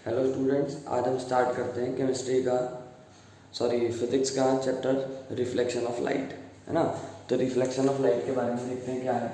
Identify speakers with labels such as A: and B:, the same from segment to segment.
A: Hello students, आज हम start करते हैं फिजिक्स का चैप्टर रिफ्लेक्शन ऑफ लाइट, है ना। तो रिफ्लेक्शन ऑफ लाइट के बारे में देखते हैं क्या है।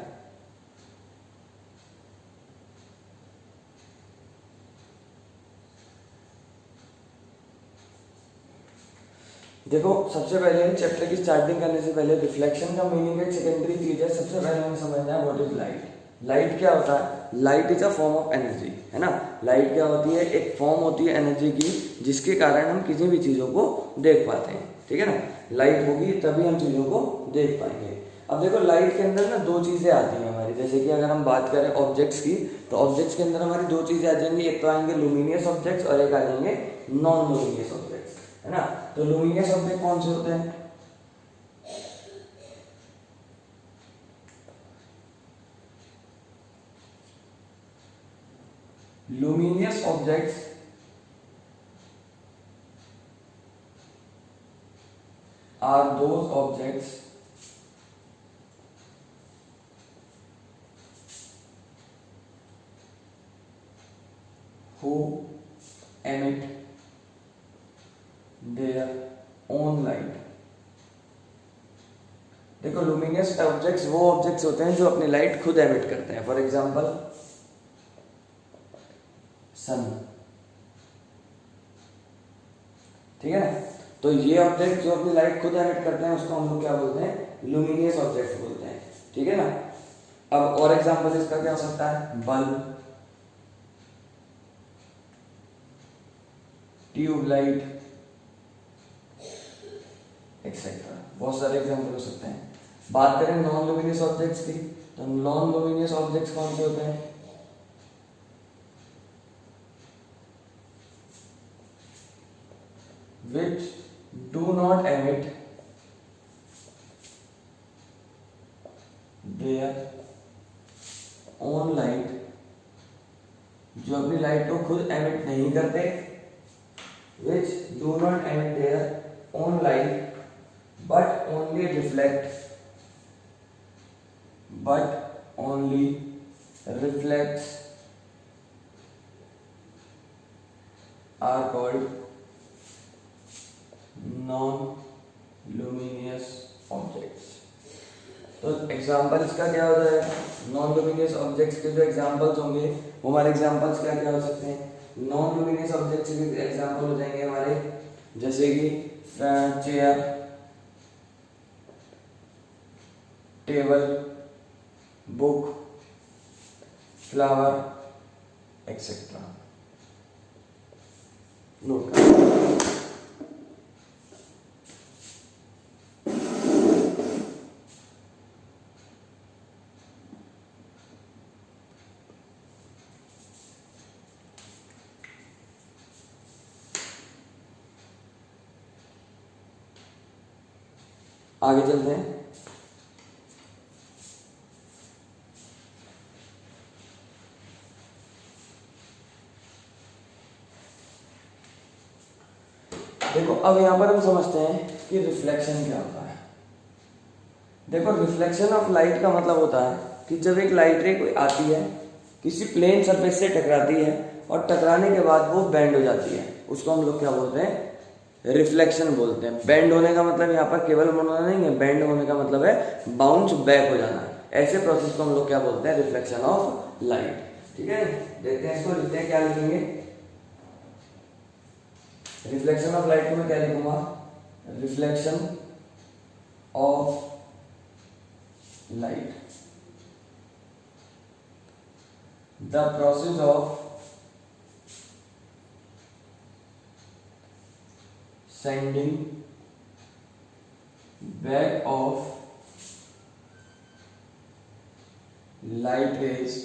A: देखो, सबसे पहले चैप्टर की स्टार्टिंग करने से पहले रिफ्लेक्शन का मीनिंग एक सेकेंडरी चीज है। सबसे पहले हमें समझना है व्हाट इज लाइट। लाइट क्या होता है? Light is a form of energy, है ना। लाइट क्या होती है? एक फॉर्म होती है एनर्जी की, जिसके कारण हम किसी भी चीज़ों को देख पाते हैं, ठीक है ना। लाइट होगी तभी हम चीज़ों को देख पाएंगे। अब देखो, लाइट के अंदर ना दो चीज़ें आती हैं हमारी। जैसे कि अगर हम बात करें ऑब्जेक्ट्स की, तो ऑब्जेक्ट्स के अंदर हमारी दो चीज़ें आ जाएंगी। एक तो आएंगे लुमिनियस ऑब्जेक्ट्स और एक आ जाएंगे नॉन लुमिनियस ऑब्जेक्ट्स, है ना। तो लुमिनियस ऑब्जेक्ट कौन से होते हैं? Luminous objects are those objects who emit their own light। देखो, लुमिनियस ऑब्जेक्ट्स वो ऑब्जेक्ट्स होते हैं जो अपनी लाइट खुद एमिट करते हैं। फॉर एग्जांपल सन, ठीक है ना। तो ये ऑब्जेक्ट जो अपनी लाइट खुद एमिट करते हैं उसको हम लोग क्या बोलते हैं? लुमिनियस ऑब्जेक्ट्स बोलते हैं, ठीक है ना। अब और एग्जांपल इसका क्या हो सकता है? Bulb, tubelight, etcetera. बहुत सारे एग्जांपल हो सकते हैं। बात करें नॉन लुमिनियस ऑब्जेक्ट्स की, तो नॉन लुमिनियस ऑब्जेक्ट्स कौन से होते हैं? which do not emit their own light, जो अपनी लाइट को खुद एमिट नहीं करते। which do not emit their own light but only reflects are called non luminous objects. तो एग्जाम्पल इसका क्या हो जाएगा? नॉन लुमिनियस ऑब्जेक्ट्स के जो एग्जाम्पल्स होंगे वो हमारे एग्जाम्पल्स क्या क्या हो सकते हैं? नॉन लुमिनियस ऑब्जेक्ट्स के एग्जाम्पल हो जाएंगे हमारे, जैसे कि chair, table, book, flower, etcetera. Note कर। आगे चलते हैं। देखो, अब यहां पर हम समझते हैं कि रिफ्लेक्शन क्या होता है। देखो, रिफ्लेक्शन ऑफ लाइट का मतलब होता है कि जब एक लाइट रे कोई आती है, किसी प्लेन सरफेस से टकराती है और टकराने के बाद वो बेंड हो जाती है, उसको हम लोग क्या बोलते हैं? रिफ्लेक्शन बोलते हैं। बेंड होने का मतलब यहाँ पर केवल होना नहीं है, बेंड होने का मतलब है बाउंस बैक हो जाना। ऐसे प्रोसेस को हम लोग क्या बोलते हैं? रिफ्लेक्शन ऑफ लाइट, ठीक है। देखते हैं इसको, लिखते हैं। क्या लिखेंगे? रिफ्लेक्शन ऑफ लाइट को मैं क्या लिखूंगा? Reflection of light, the process of sending back of light rays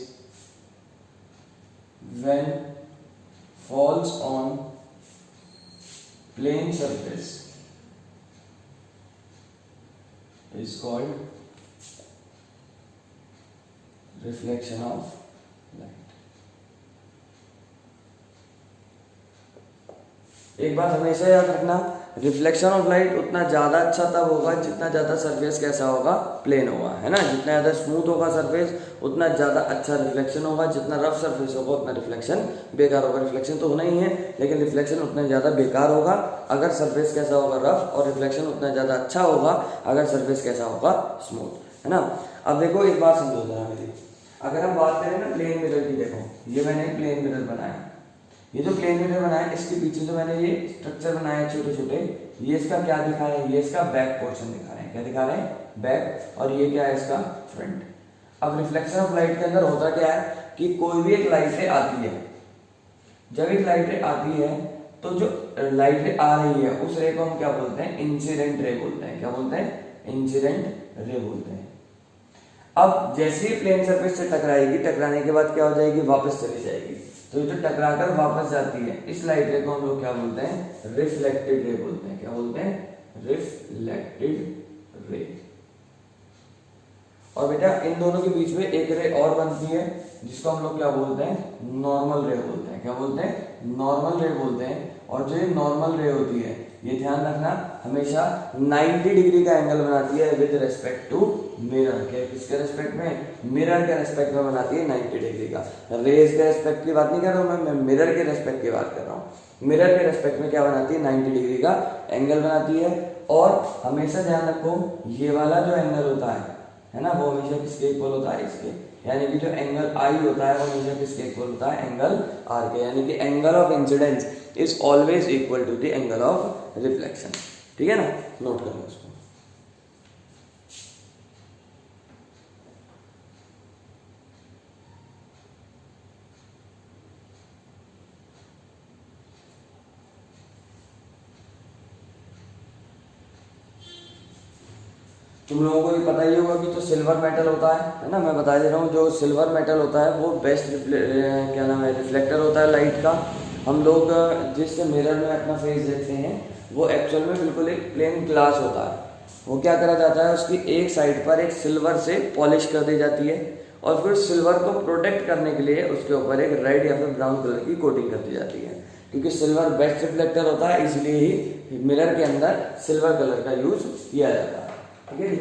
A: when falls on plane surface is called reflection of light। एक बात हमेशा याद रखना, रिफ्लेक्शन ऑफ लाइट उतना ज़्यादा अच्छा तब होगा जितना ज़्यादा सरफेस कैसा होगा, प्लेन होगा, है ना। जितना ज़्यादा स्मूथ होगा सरफेस उतना ज़्यादा अच्छा रिफ्लेक्शन होगा, जितना रफ सरफेस होगा उतना रिफ्लेक्शन बेकार होगा। रिफ्लेक्शन तो होना ही है, लेकिन रिफ्लेक्शन उतना ज़्यादा बेकार होगा अगर सरफेस कैसा होगा, रफ, और रिफ्लेक्शन उतना ज़्यादा अच्छा होगा अगर सरफेस कैसा होगा, स्मूथ, है ना। अब देखो एक बात समझो जरा मेरी, अगर हम बात करें ना प्लेन मिरर की, देखो ये मैंने एक प्लेन मिरर बनाया, ये जो प्लेन मिरर बनाया इसके पीछे जो मैंने ये स्ट्रक्चर बनाया छोटे छोटे, ये इसका क्या दिखा रहे हैं, ये इसका बैक पोर्शन दिखा रहे हैं, क्या दिखा रहे हैं, बैक, और ये क्या है इसका फ्रंट। अब रिफ्लेक्शन ऑफ लाइट के अंदर होता क्या है कि कोई भी एक लाइट आती है, जब एक लाइट आती है तो जो लाइट आ रही है उस रे को हम क्या बोलते हैं, इंसिडेंट रे बोलते हैं, क्या बोलते हैं, इंसिडेंट रे बोलते हैं। अब जैसे ही प्लेन सरफेस से टकराएगी, टकराने के बाद क्या हो जाएगी, वापस चली जाएगी, तो ये जो टकराकर वापस जाती है इस लाइट रे को हम लोग क्या बोलते हैं, रिफ्लेक्टेड रे बोलते हैं, क्या बोलते हैं, रिफ्लेक्टेड रे। और बेटा इन दोनों के बीच में एक रे और बनती है जिसको हम लोग क्या बोलते हैं, नॉर्मल रे बोलते हैं, क्या बोलते हैं, नॉर्मल रे बोलते हैं। और जो ये नॉर्मल रे होती है ये ध्यान रखना हमेशा 90 डिग्री का एंगल बनाती है विद रेस्पेक्ट टू मिरर के, किसके रेस्पेक्ट में, मिरर के रेस्पेक्ट में बनाती है 90 डिग्री का। रेज के रेस्पेक्ट की बात नहीं कर रहा हूँ मैं मिरर के रेस्पेक्ट की बात कर रहा हूँ। मिरर के रेस्पेक्ट में क्या बनाती है, 90 डिग्री का एंगल बनाती है। और हमेशा ध्यान रखो ये वाला जो एंगल होता है ना, वो हमेशा किसके इक्वल होता है, इसके, यानी कि जो एंगल आई होता है वो हमेशा किसके इक्वल होता है, एंगल आर के, यानी कि angle of incidence is always equal to the angle of reflection. ठीक है ना, नोट कर लो उसको। तुम लोगों को भी पता ही होगा कि जो सिल्वर मेटल होता है ना, मैं बता दे रहा हूँ, जो सिल्वर मेटल होता है वो बेस्ट क्या नाम है, रिफ्लेक्टर होता है लाइट का। हम लोग जिस मिरर में अपना फेस देखते हैं वो एक्चुअल में बिल्कुल एक प्लेन ग्लास होता है। वो क्या करा जाता है, उसकी एक साइड पर एक सिल्वर से पॉलिश कर दी जाती है और फिर सिल्वर को प्रोटेक्ट करने के लिए उसके ऊपर एक रेड या फिर ब्राउन कलर की कोटिंग कर दी जाती है। क्योंकि सिल्वर बेस्ट रिफ्लेक्टर होता है इसलिए ही मिरर के अंदर सिल्वर कलर का यूज किया जाता है। ठीक है।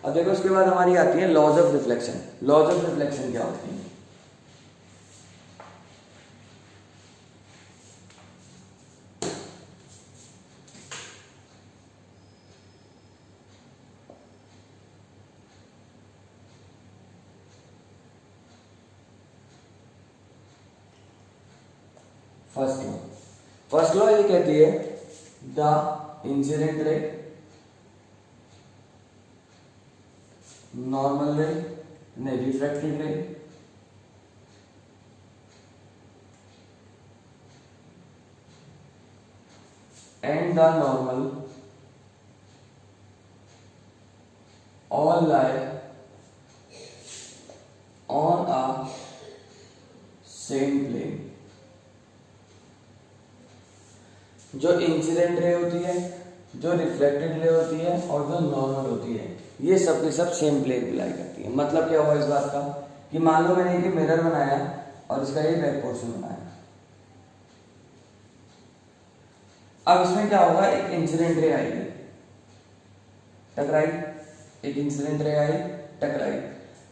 A: अब देखो उसके बाद हमारी आती है laws of reflection. Laws of reflection क्या होती है, फर्स्ट लॉ ये कहती है द इंसिडेंट रे, नॉर्मल रे, नहीं refracted ray, and the normal all lie on a same plane. जो इंसिडेंट रे होती है, जो रिफ्लेक्टेड रे होती है और जो नॉर्मल होती है, ये सब के सब सेम प्लेन पे लाई करती है। मतलब क्या हुआ इस बात का कि मान लो मैंने एक मिरर बनाया और इसका ये बैक पोर्शन बनाया। अब इसमें क्या होगा, एक इंसिडेंट रे आएगी, टकराई, एक इंसिडेंट रे आई, टकराई।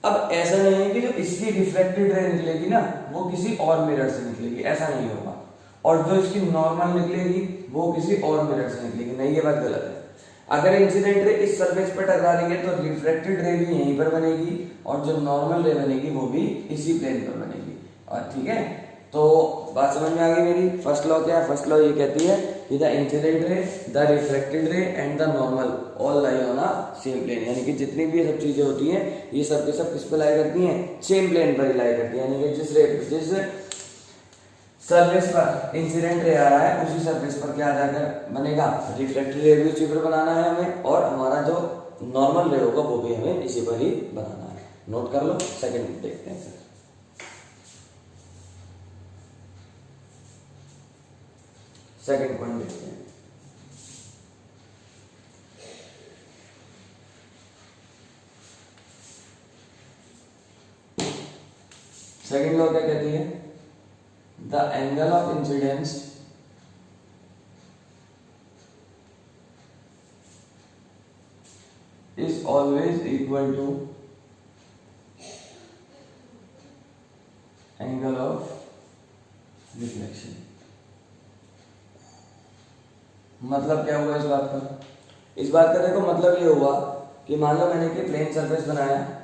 A: अब ऐसा नहीं है कि जो इसकी रिफ्लेक्टेड रे निकलेगी ना वो किसी और मिरर से निकलेगी, ऐसा नहीं होगा। और जो इसकी नॉर्मल निकलेगी वो किसी और मिरर से निकलेगी, नहीं, ये बात गलत है। अगर इंसिडेंट रे इस सरफेस पर टकरा रही है तो रिफ्लेक्टेड रे भी यहीं पर बनेगी और जो नॉर्मल रे बनेगी वो भी इसी प्लेन पर बनेगी। और ठीक है, तो बात समझ में आ गई मेरी। फर्स्ट लॉ क्या है, फर्स्ट लॉ ये कहती है कि the incident ray, the reflected ray and the normal all lie on a same plane. यानी कि जितनी भी ये सब चीजें होती हैं ये सब के सब किस पे लाई करती हैं, सेम प्लेन पर ही लाई करती है। यानी कि जिस सरफेस पर इंसिडेंट रे आ रहा है उसी सरफेस पर क्या जाकर बनेगा, रिफ्लेक्टेड रे भी उसी पर बनाना है हमें, और हमारा जो नॉर्मल रे होगा वो भी हमें इसी पर ही बनाना है। नोट कर लो। सेकंड देखते हैं सर, सेकंड पॉइंट देखते हैं। सेकंड लॉ क्या कहती है, the angle of incidence is always equal to angle of reflection. मतलब क्या हुआ इस बात का? इस बात का देखो मतलब ये हुआ कि मान लो मैंने कि प्लेन सरफेस बनाया,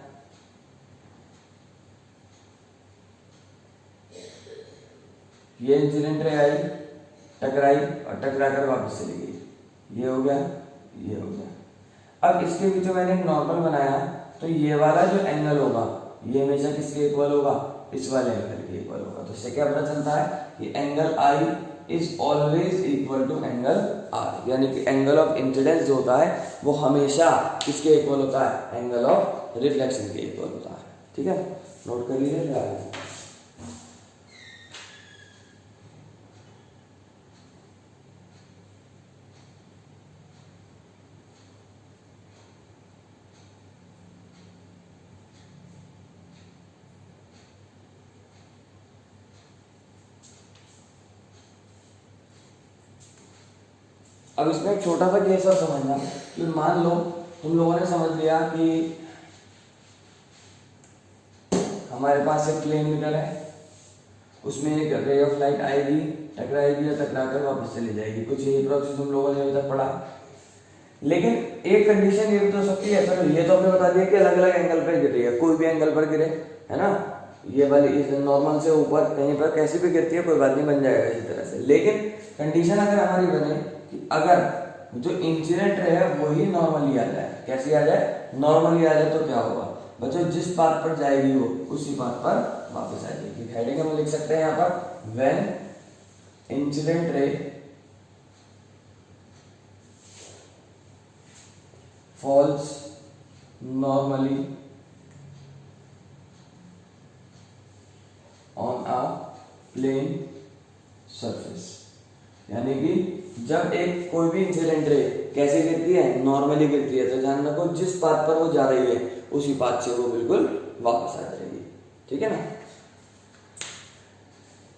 A: ये इंसिडेंट रे आई, टकराई और टकरा कर वापस चली गई, ये हो गया, ये हो गया। अब इसके बीच में मैंने नॉर्मल बनाया, तो ये वाला जो एंगल होगा ये हमेशा किसके इक्वल होगा? इस वाले एंगल के इक्वल होगा। तो इससे क्या पता चलता है कि angle i is always equal to angle r, यानी कि एंगल ऑफ इंसिडेंस जो होता है वो हमेशा किसके इक्वल होता है? एंगल ऑफ रिफ्लेक्शन के इक्वल होता है। ठीक है, नोट कर लीजिए। अब इसमें एक छोटा सा केस और समझना कि मान लो तुम लोगों ने समझ लिया कि हमारे पास एक प्लेन मिरर है, उसमें एक रे ऑफ लाइट आएगी, टकराएगी या टकराकर वापस चली जाएगी। कुछ यही प्रोसेस तुम लोगों ने अभी तक पढ़ा। लेकिन एक कंडीशन ये भी तो सकती है, चलो ये तो हमने बता दिया कि अलग अलग एंगल पर गिर रही है, कोई भी एंगल पर गिरे, है ना, ये वाली इस नॉर्मल से ऊपर कहीं पर कैसी भी गिरती है कोई बात नहीं, बन जाएगा इसी तरह से। लेकिन कंडीशन अगर हमारी बने कि अगर जो इंसिडेंट रे है वही नॉर्मली आ जाए, कैसी आ जाए? नॉर्मली आ जाए, तो क्या होगा बच्चों? जिस पाथ पर जाएगी वो उसी पाथ पर वापस आ जाएगी। हेडिंग हम लिख सकते हैं यहाँ पर, when incident ray falls normally on a plane surface, यानी कि जब एक कोई भी इंसिडेंट रे कैसे गिरती है? नॉर्मली गिरती है, तो ध्यान रखो जिस पाथ पर वो जा रही है उसी पाथ से वो बिल्कुल वापस आ जाएगी। ठीक है ना।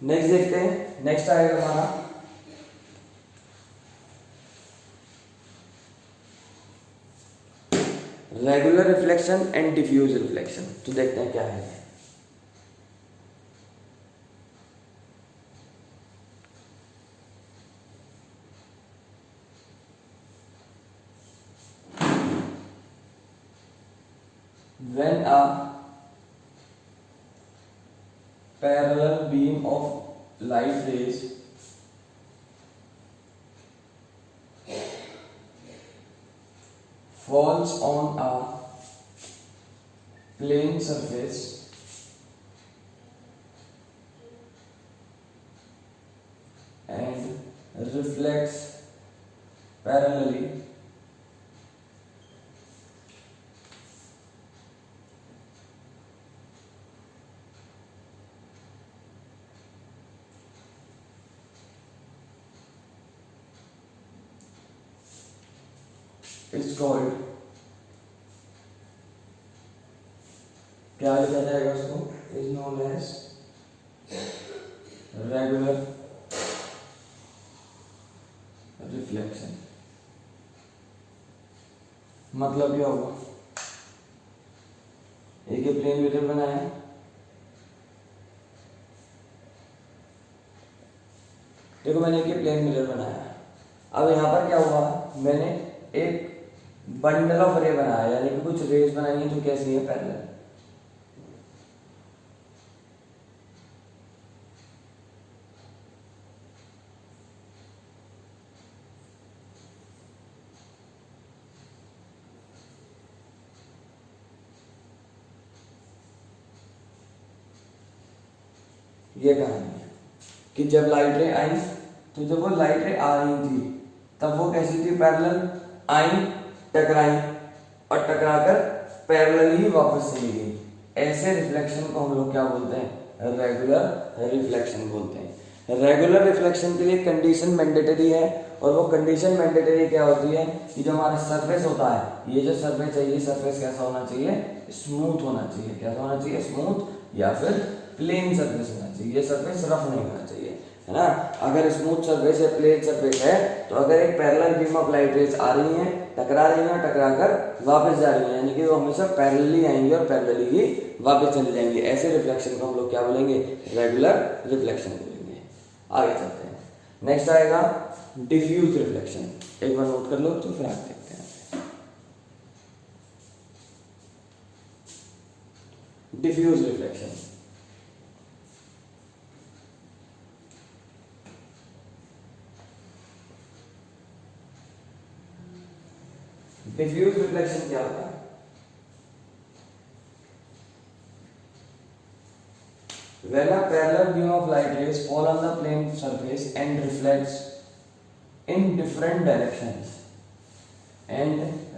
A: नेक्स्ट देखते हैं, नेक्स्ट आएगा हमारा regular reflection and diffuse reflection. तो देखते हैं क्या है। When a parallel beam of light rays falls on a plane surface and reflects parallelly is called, क्या लिखा जाएगा उसको? is known as regular reflection. मतलब क्या होगा? एक ही प्लेन मिरर बनाया, देखो मैंने एक ही प्लेन मिरर बनाया। अब यहाँ पर क्या हुआ? मैंने एक बंडल ऑफ रे बनाया, यानी कि कुछ रेज बनाई है जो कैसी है? पैरेलल। ये कहानी है कि जब लाइट रे आई, तो जब वो लाइट रे आ रही थी तब वो कैसी थी? पैरेलल। आई, टकराई और टकराकर पैरेलल ही वापस चली गई। ऐसे रिफ्लेक्शन को हम लोग क्या बोलते हैं? रेगुलर रिफ्लेक्शन बोलते हैं। रेगुलर रिफ्लेक्शन के लिए कंडीशन मैंडेटरी है, और वो कंडीशन मैंडेटरी क्या होती है कि जो हमारा सरफेस होता है, ये जो सरफेस है, ये सरफेस कैसा होना चाहिए? स्मूथ होना चाहिए। कैसा होना चाहिए? स्मूथ, या फिर प्लेन सरफेस होना चाहिए। ये सरफेस रफ नहीं होना चाहिए, है ना। अगर स्मूथ सरफेस है, प्लेन सरफेस है, तो अगर एक parallel beam of light rays आ रही है, टकरा रही है, टकरा कर वापस जा रही है, यानी कि वो हमेशा पैरेलली आएंगी और पैरेलली ही वापस चली जाएंगी, ऐसे रिफ्लेक्शन को हम लोग क्या बोलेंगे, रेगुलर रिफ्लेक्शन बोलेंगे। आगे चलते हैं, नेक्स्ट आएगा डिफ्यूज रिफ्लेक्शन। एक बार नोट कर लो तो फिर आगे देखते हैं। डिफ्यूज रिफ्लेक्शन, डिफ्यूज रिफ्लेक्शन क्या होता है? When a parallel beam of light rays fall on the plane surface and reflects in different directions, DIRECTIONS,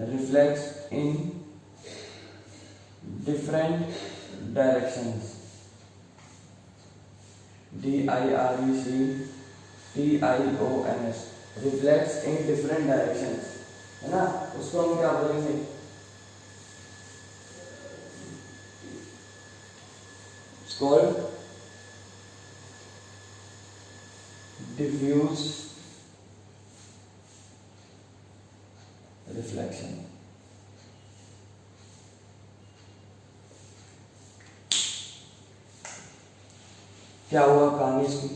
A: reflects in different directions, है ना, उसको हम क्या बोलेंगे, it's called diffuse रिफ्लेक्शन। क्या हुआ कहानी इसकी,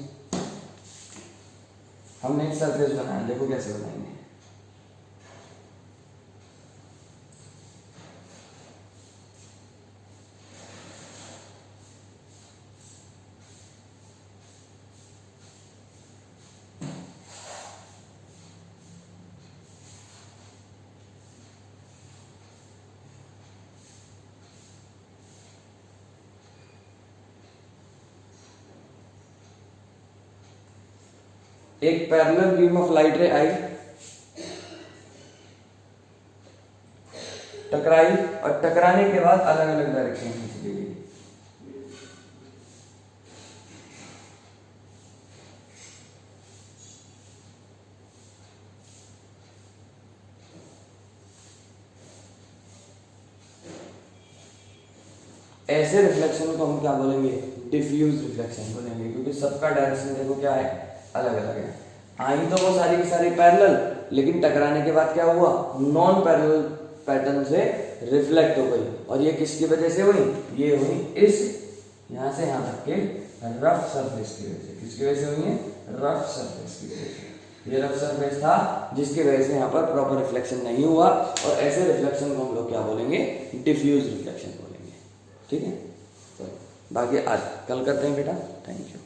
A: हमने एक सरफेस बनाया, देखो कैसे बनाएंगे। एक पैरेलल बीम ऑफ लाइट रे आई, टकराई, और टकराने के बाद अलग अलग डायरेक्शन में चली गई। ऐसे रिफ्लेक्शन को हम क्या बोलेंगे, डिफ्यूज रिफ्लेक्शन बोलेंगे, क्योंकि सबका डायरेक्शन देखो क्या है, अलग अलग है। आई तो वो सारी की सारी पैरेलल, लेकिन टकराने के बाद क्या हुआ, नॉन पैरेलल पैटर्न से रिफ्लेक्ट हो गई, और ये किसकी वजह से हुई, ये हुई इस यहां से यहां तक के रफ सरफेस की वजह से। किसकी वजह से हुई है, रफ सरफेस की वजह से। ये रफ सरफेस था जिसकी वजह से यहाँ पर प्रॉपर रिफ्लेक्शन नहीं हुआ, और ऐसे रिफ्लेक्शन को हम लोग क्या बोलेंगे, डिफ्यूज रिफ्लेक्शन बोलेंगे। ठीक है, तो बाकी आज कल करते हैं बेटा, थैंक यू।